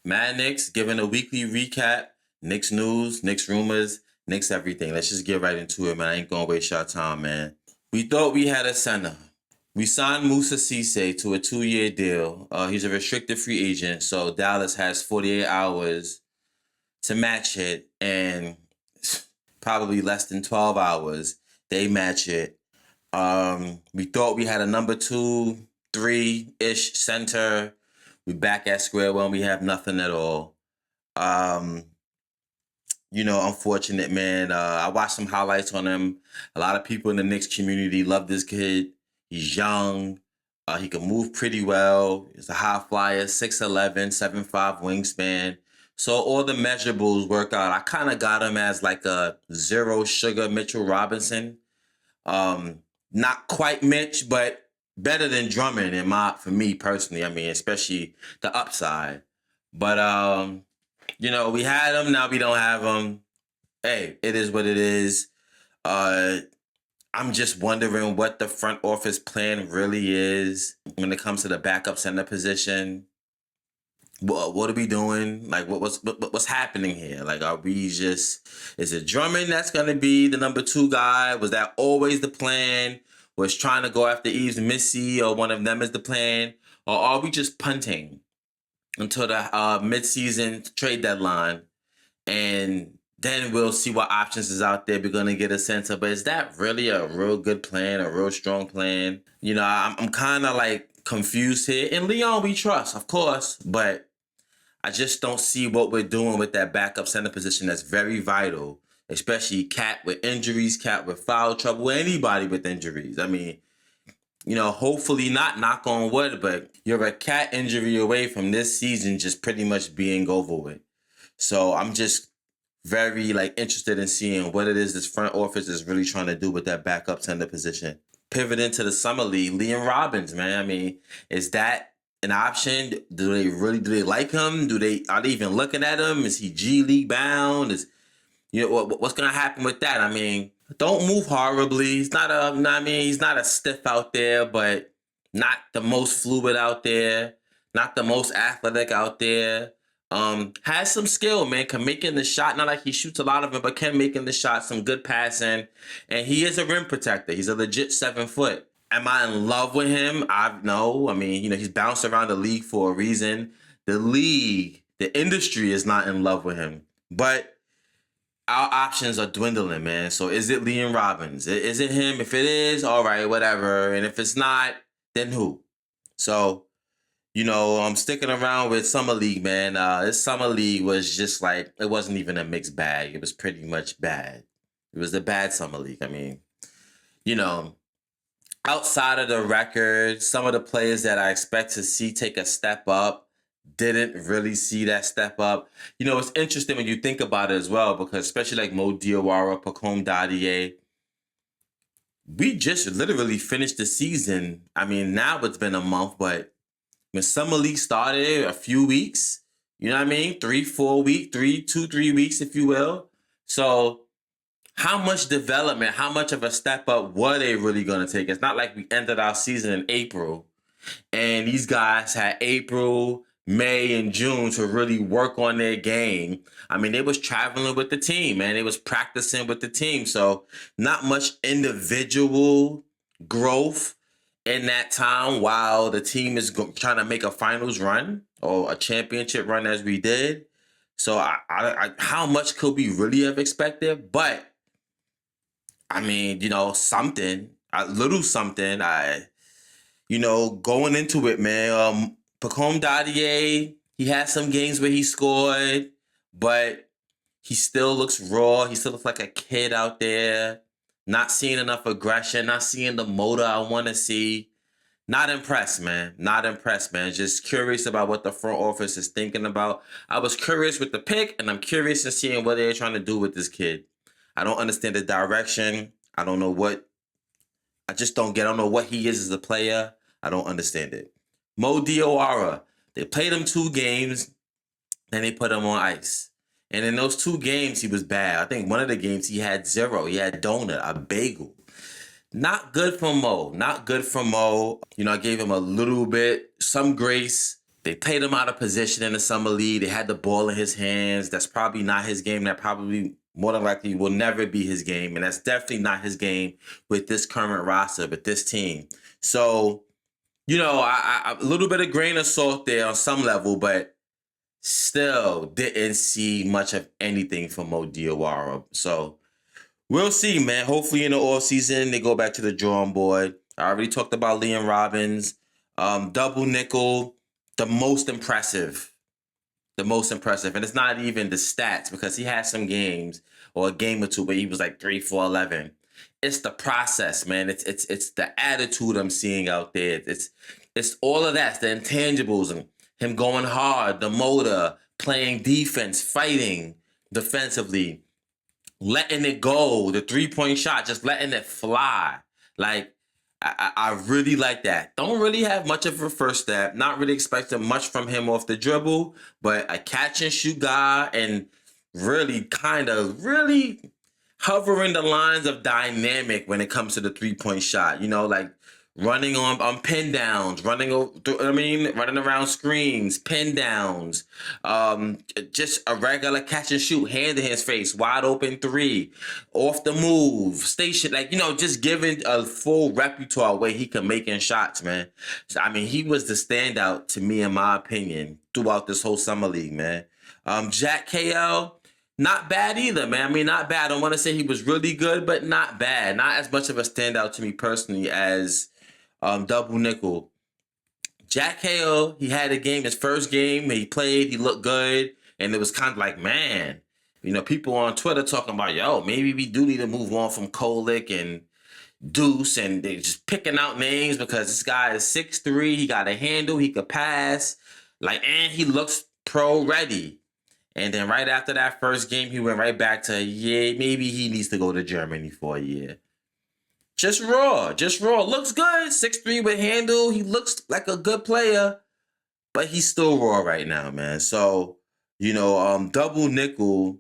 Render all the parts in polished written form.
Mad Knicks, giving a weekly recap. Knicks news, Knicks rumors, Knicks everything. Let's just get right into it, man. I ain't gonna waste your time, man. We thought we had a center. We signed Musa Cisse to a 2-year deal. He's a restricted free agent, so Dallas has 48 hours to match it, and probably less than 12 hours, they match it. We thought we had a number 2, 3-ish center. We back at square one. We have nothing at all. Unfortunate, man. I watched some highlights on him. A lot of people in the Knicks community love this kid. He's young. He can move pretty well. He's a high flyer, 6'11", 7'5" wingspan. So all the measurables work out. I kind of got him as like a zero sugar Mitchell Robinson. Not quite Mitch, but better than Drummond for me personally. I mean, especially the upside. But we had him, now we don't have him. Hey, it is what it is. I'm just wondering what the front office plan really is when it comes to the backup center position. What are we doing? Like, what's happening here? Like, is it Drummond that's going to be the number 2 guy? Was that always the plan? Was trying to go after Yves Missy or one of them is the plan? Or are we just punting until the mid-season trade deadline, and then we'll see what options is out there. We're going to get a sense of, but is that really a real good plan, a real strong plan? I'm kind of like confused here. In Leon, we trust, of course, but I just don't see what we're doing with that backup center position that's very vital, especially Cat with injuries, Cat with foul trouble, anybody with injuries. I mean, hopefully not, knock on wood, but you're a Cat injury away from this season just pretty much being over with. So I'm just very interested in seeing what it is this front office is really trying to do with that backup center position. Pivoting to the summer league, Liam Robbins, man. I mean, is that an option? Do they like him? Are they even looking at him? Is he G League bound? What's gonna happen with that? I mean, don't move horribly. He's not he's not a stiff out there, but not the most fluid out there, not the most athletic out there. Has some skill, man. Can make in the shot. Not like he shoots a lot of it, but can make in the shot. Some good passing, and he is a rim protector. He's a legit 7 foot. Am I in love with him? No. I mean, he's bounced around the league for a reason. The industry is not in love with him, but our options are dwindling, man. So is it Liam Robbins? Is it him? If it is, all right, whatever. And if it's not, then who? So, I'm sticking around with Summer League, man. This Summer League was just it wasn't even a mixed bag. It was pretty much bad. It was a bad Summer League. I mean, outside of the record, some of the players that I expect to see take a step up didn't really see that step up. It's interesting when you think about it as well, because especially like Mo Diawara, Pacome Dadier, we just literally finished the season. I mean, now it's been a month, but when Summer League started, a few weeks, you know what I mean? 3-4 weeks, 2-3 weeks, if you will. So how much development, how much of a step up were they really going to take? It's not like we ended our season in April and these guys had April, May, and June to really work on their game. I mean, they was traveling with the team, man. They was practicing with the team. So not much individual growth in that time while the team is trying to make a finals run or a championship run as we did. So how much could we really have expected? But I mean, something, a little something. Going into it, man, Pacome Dadier, he had some games where he scored, but he still looks raw. He still looks like a kid out there. Not seeing enough aggression, not seeing the motor I want to see. Not impressed, man. Not impressed, man. Just curious about what the front office is thinking about. I was curious with the pick, and I'm curious in seeing what they're trying to do with this kid. I don't understand the direction. I don't know I don't know what he is as a player. I don't understand it. Mo Diawara, they played him 2 games, then they put him on ice. And in those 2 games, he was bad. I think one of the games he had 0. He had donut, a bagel. Not good for Mo. Not good for Mo. I gave him a little bit, some grace. They played him out of position in the summer league. They had the ball in his hands. That's probably not his game. That probably more than likely will never be his game. And that's definitely not his game with this current roster, with this team. So, a little bit of grain of salt there on some level, but still didn't see much of anything from Mo Diawara. So we'll see, man. Hopefully in the offseason, they go back to the drawing board. I already talked about Liam Robbins. Double nickel, the most impressive. The most impressive. And it's not even the stats because he had some games or a game or two where he was like 3 for 11. It's the process, man. It's the attitude I'm seeing out there. It's all of that. It's the intangibles and him going hard, the motor, playing defense, fighting defensively, letting it go, the 3-point shot, just letting it fly. Like, I really like that. Don't really have much of a first step. Not really expecting much from him off the dribble, but a catch and shoot guy and really really hovering the lines of dynamic when it comes to the 3-point shot. Like running on pin downs, running around screens, pin downs, just a regular catch and shoot, hand in his face, wide open 3, off the move, station, just giving a full repertoire where he can make in shots, man. So, he was the standout to me, in my opinion, throughout this whole summer league, man. Jack KL, not bad either, man. Not bad. I don't want to say he was really good, but not bad. Not as much of a standout to me personally as double nickel. Jack Hale, he had a game, his first game, he played, he looked good, and it was kind of like, man, people on Twitter talking about, yo, maybe we do need to move on from Kolick and Deuce, and they just picking out names because this guy is 6'3", he got a handle, he could pass, and he looks pro ready. And then right after that first game, he went right back to, maybe he needs to go to Germany for a year. Just raw. Looks good. 6'3" with handle. He looks like a good player, but he's still raw right now, man. So, double nickel,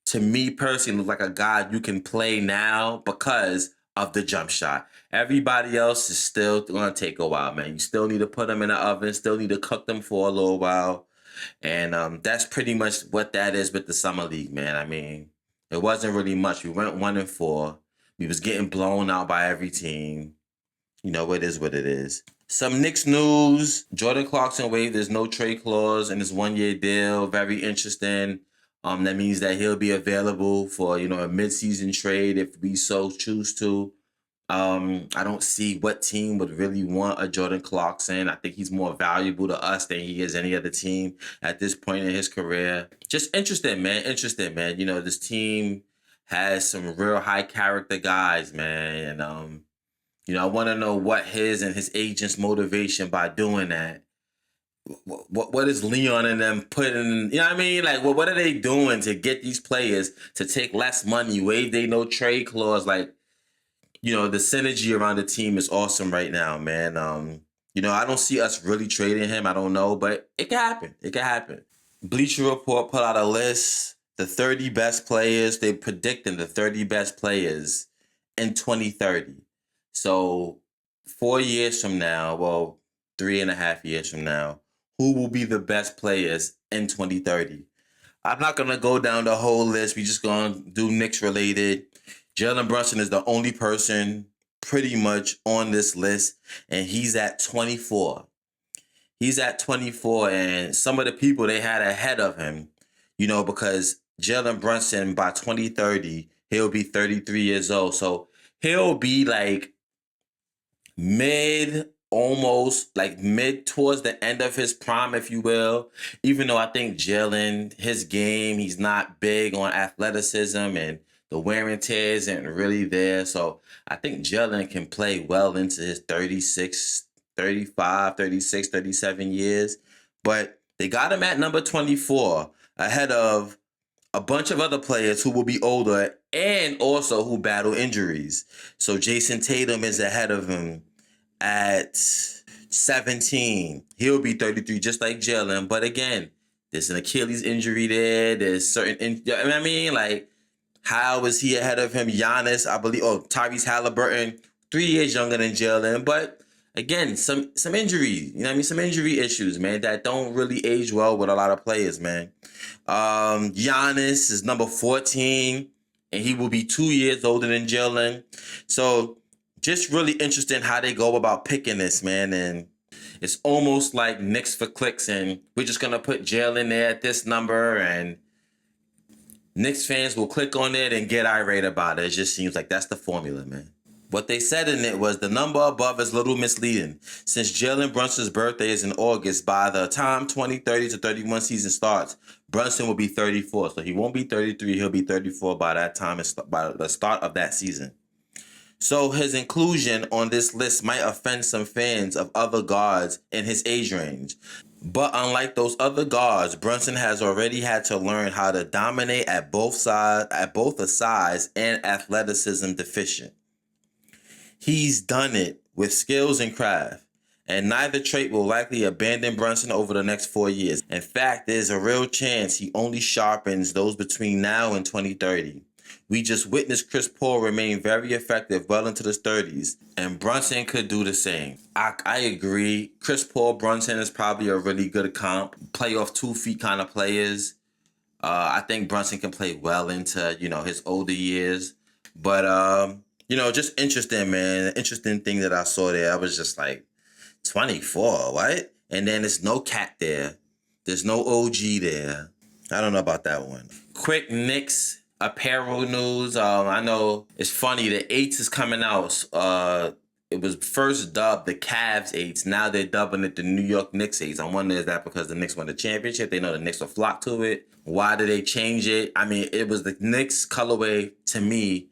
to me personally, looks like a guy you can play now because of the jump shot. Everybody else is still going to take a while, man. You still need to put them in the oven, still need to cook them for a little while. And that's pretty much what that is with the Summer League, man. It wasn't really much. We went 1-4. We was getting blown out by every team. It is what it is. Some Knicks news. Jordan Clarkson waived his no trade clause in his 1-year deal. Very interesting. That means that he'll be available for, a mid-season trade if we so choose to. I don't see what team would really want a Jordan Clarkson. I think he's more valuable to us than he is any other team at this point in his career. Just interested, man. This team has some real high character guys, man. And, I want to know what his and his agent's motivation by doing that. What is Leon and them putting, what are they doing to get these players to take less money, waive they no trade clause? The synergy around the team is awesome right now, man. I don't see us really trading him. I don't know, but it can happen. Bleacher Report put out a list, the 30 best players. They're predicting the 30 best players in 2030. So 4 years from now, 3.5 years from now, who will be the best players in 2030? I'm not going to go down the whole list. We just going to do Knicks related. Jalen Brunson is the only person pretty much on this list, and he's at 24. And some of the people they had ahead of him, because Jalen Brunson by 2030, he'll be 33 years old. So he'll be mid towards the end of his prime, if you will. Even though I think Jalen, his game, he's not big on athleticism and the wear and tear isn't really there. So I think Jalen can play well into his 36, 35, 36, 37 years. But they got him at number 24 ahead of a bunch of other players who will be older and also who battle injuries. So Jason Tatum is ahead of him at 17. He'll be 33 just like Jalen. But again, there's an Achilles injury there. There's certain, how is he ahead of him? Giannis, I believe. Tyrese Halliburton, 3 years younger than Jalen. But again, some injuries. You know what I mean? Some injury issues, man, that don't really age well with a lot of players, man. Giannis is number 14, and he will be 2 years older than Jalen. So just really interesting how they go about picking this, man. And it's almost like Knicks for clicks, and we're just gonna put Jalen there at this number, and Knicks fans will click on it and get irate about it. It just seems like that's the formula, man. What they said in it was the number above is a little misleading. Since Jalen Brunson's birthday is in August, by the time 2030 to 31 season starts, Brunson will be 34. So he won't be 33, he'll be 34 by that time, by the start of that season. So his inclusion on this list might offend some fans of other guards in his age range. But unlike those other guards, Brunson has already had to learn how to dominate at both a size and athleticism deficient. He's done it with skills and craft, and neither trait will likely abandon Brunson over the next 4 years. In fact, there's a real chance he only sharpens those between now and 2030. We just witnessed Chris Paul remain very effective well into his 30s, and Brunson could do the same. I agree. Chris Paul, Brunson is probably a really good comp. Playoff 2 feet kind of players. I think Brunson can play well into, his older years. But, just interesting, man. Interesting thing that I saw there. I was just like, 24, what? And then there's no Cat there. There's no OG there. I don't know about that one. Quick Knicks apparel news. I know it's funny. The 8s is coming out. It was first dubbed the Cavs 8s. Now they're dubbing it the New York Knicks 8s. I wonder, is that because the Knicks won the championship? They know the Knicks will flock to it. Why did they change it? I mean, it was the Knicks colorway to me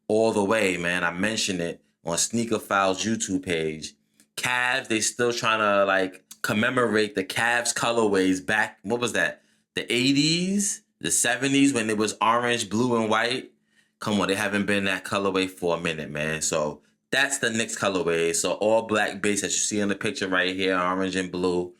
all the way, man. I mentioned it on Sneaker Files YouTube page. Cavs, they still trying to commemorate the Cavs colorways back. What was that? The 80s, the 70s when it was orange, blue, and white. Come on, they haven't been that colorway for a minute, man. So that's the Knicks colorway. So all black base, as you see in the picture right here, orange and blue.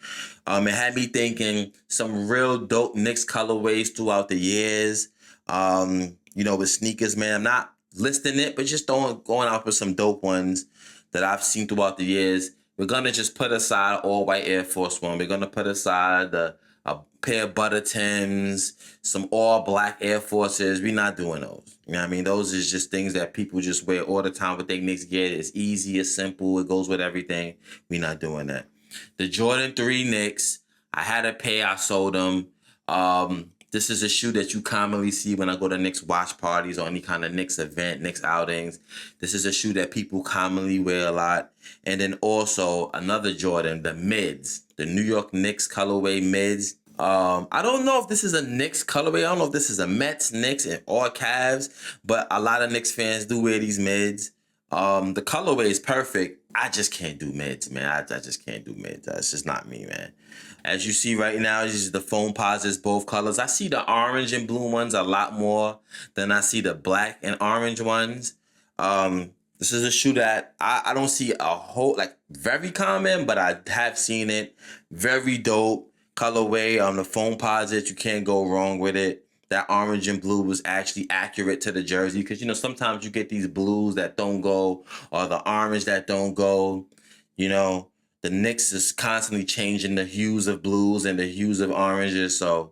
It had me thinking some real dope Knicks colorways throughout the years. With sneakers, man. I'm not listing it, but just going out with some dope ones that I've seen throughout the years. We're going to just put aside all white Air Force One. We're going to put aside a pair of Butter Tims, some all black Air Forces. We're not doing those. You know what I mean? Those is just things that people just wear all the time with their Knicks gear. It's easy, it's simple, it goes with everything. We're not doing that. The Jordan 3 Knicks, I had a pair, I sold them. This is a shoe that you commonly see when I go to Knicks watch parties or any kind of Knicks event, Knicks outings. This is a shoe that people commonly wear a lot. And then also another Jordan, the mids, the New York Knicks colorway mids. I don't know if this is a Knicks colorway. I don't know if this is a Mets, Knicks, or Cavs, but a lot of Knicks fans do wear these mids. The colorway is perfect. I just can't do mids, man. I just can't do mids. That's just not me, man. As you see right now, this is the foam posits, both colors. I see the orange and blue ones a lot more than I see the black and orange ones. This is a shoe that I don't see a whole, very common, but I have seen it. Very dope colorway. The foam posits, you can't go wrong with it. That orange and blue was actually accurate to the jersey because, sometimes you get these blues that don't go or the orange that don't go. The Knicks is constantly changing the hues of blues and the hues of oranges, so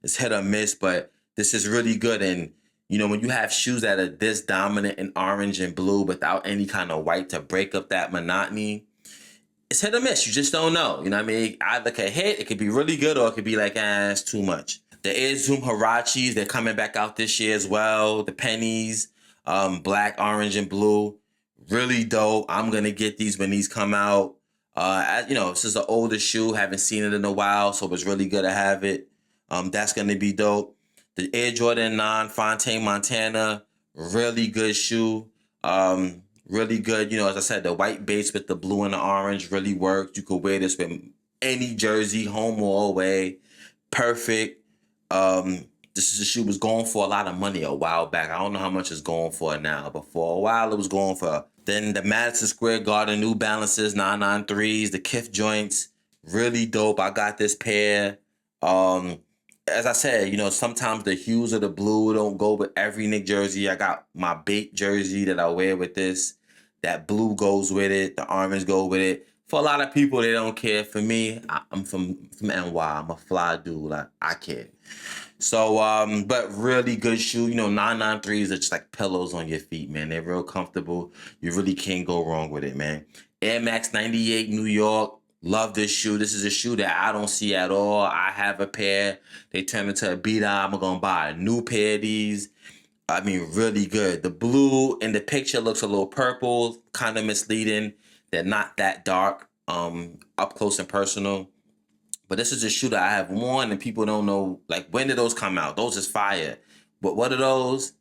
it's hit or miss, but this is really good. And, when you have shoes that are this dominant in orange and blue without any kind of white to break up that monotony, it's hit or miss. You just don't know. You know what I mean? Either could hit, it could be really good, or it could be it's too much. The Air Zoom Huaraches, they're coming back out this year as well. The pennies, black, orange, and blue. Really dope. I'm going to get these when these come out. This is an older shoe. Haven't seen it in a while, so it's really good to have it. That's going to be dope. The Air Jordan 9 Fontaine Montana, really good shoe. Really good. As I said, the white base with the blue and the orange really works. You could wear this with any jersey, home or away. Perfect. This is a shoe was going for a lot of money a while back. I don't know how much it's going for now, but for a while it was going for. Then the Madison Square Garden New Balances 993s, the Kith joints, really dope. I got this pair. As I said, sometimes the hues of the blue don't go with every Knick jersey. I got my bait jersey that I wear with this. That blue goes with it. The orange go with it. For a lot of people, they don't care. For me, I'm from NY. I'm a fly dude. I care. So, but really good shoe. 993s are just like pillows on your feet, man. They're real comfortable. You really can't go wrong with it, man. Air Max 98 New York. Love this shoe. This is a shoe that I don't see at all. I have a pair. They turn into a beat. I'm going to buy a new pair of these. I mean, really good. The blue in the picture looks a little purple, kind of misleading. They're not that dark, up close and personal. But this is a shoe that I have worn, and people don't know, like, when did those come out? Those is fire. But what are those?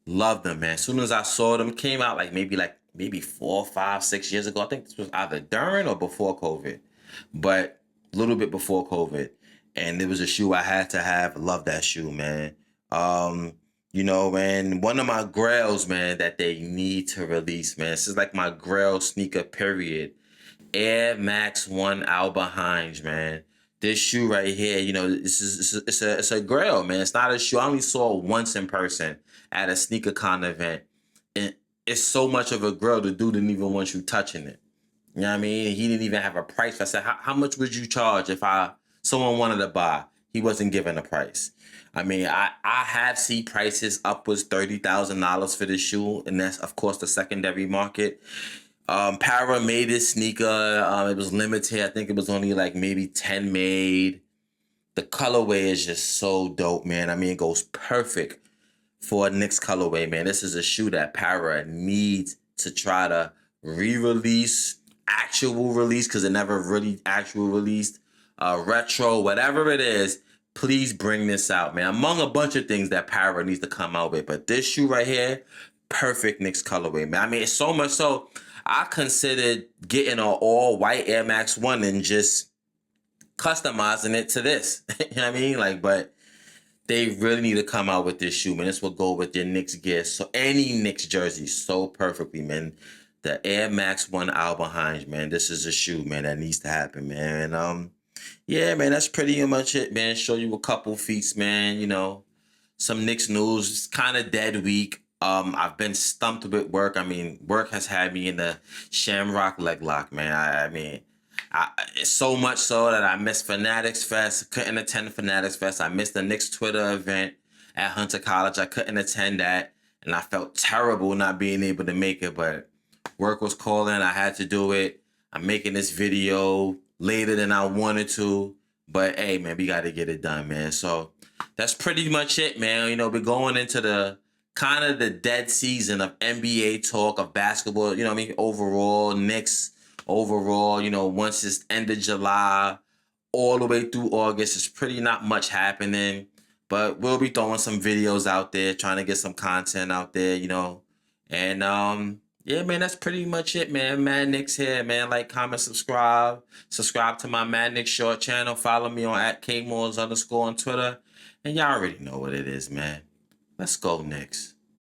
Love them, man. As soon as I saw them, came out maybe 4, 5, 6 years ago. I think this was either during or before COVID, but a little bit before COVID. And it was a shoe I had to have. Love that shoe, man. Man, one of my grails, man, that they need to release, man. This is like my grail sneaker, period. Air Max 1 Alba Hines, man. This shoe right here, it's a grail, man. It's not a shoe. I only saw it once in person at a sneaker con event. And it's so much of a grail, the dude didn't even want you touching it. You know what I mean? He didn't even have a price. I said, how much would you charge if someone wanted to buy? He wasn't giving a price. I mean, I have seen prices upwards $30,000 for this shoe, and that's, of course, the secondary market. Para made this sneaker. It was limited. I think it was only like maybe 10 made. The colorway is just so dope, man. I mean, it goes perfect for a Knicks colorway, man. This is a shoe that Para needs to try to re-release, actual release, because it never really actual released. Retro, whatever it is, please bring this out, man. Among a bunch of things that Para needs to come out with. But this shoe right here, perfect Knicks colorway, man. I mean, it's so much so I considered getting an all-white Air Max 1 and just customizing it to this. You know what I mean? But they really need to come out with this shoe, man. This will go with their Knicks gear. So any Knicks jersey so perfectly, man. The Air Max 1 Alba Hines, man. This is a shoe, man, that needs to happen, man. Yeah, man, that's pretty much it, man. Show you a couple feats, man. Some Knicks news. It's kind of dead week. I've been stumped with work. I mean, work has had me in the Shamrock leg lock, man. It's so much so that I missed Fanatics Fest. Couldn't attend Fanatics Fest. I missed the Knicks Twitter event at Hunter College. I couldn't attend that, and I felt terrible not being able to make it, but work was calling. I had to do it. I'm making this video later than I wanted to, but hey, man, we got to get it done, man. So that's pretty much it, man. We're going into the kind of the dead season of NBA talk, of basketball, overall, Knicks overall, once it's end of July, all the way through August, it's pretty not much happening, but we'll be throwing some videos out there, trying to get some content out there, and, yeah, man, that's pretty much it, man. Mad Knicks here, man. Like, comment, subscribe. Subscribe to my Mad Knicks short channel. Follow me on @KMoores_ on Twitter. And y'all already know what it is, man. Let's go, Knicks.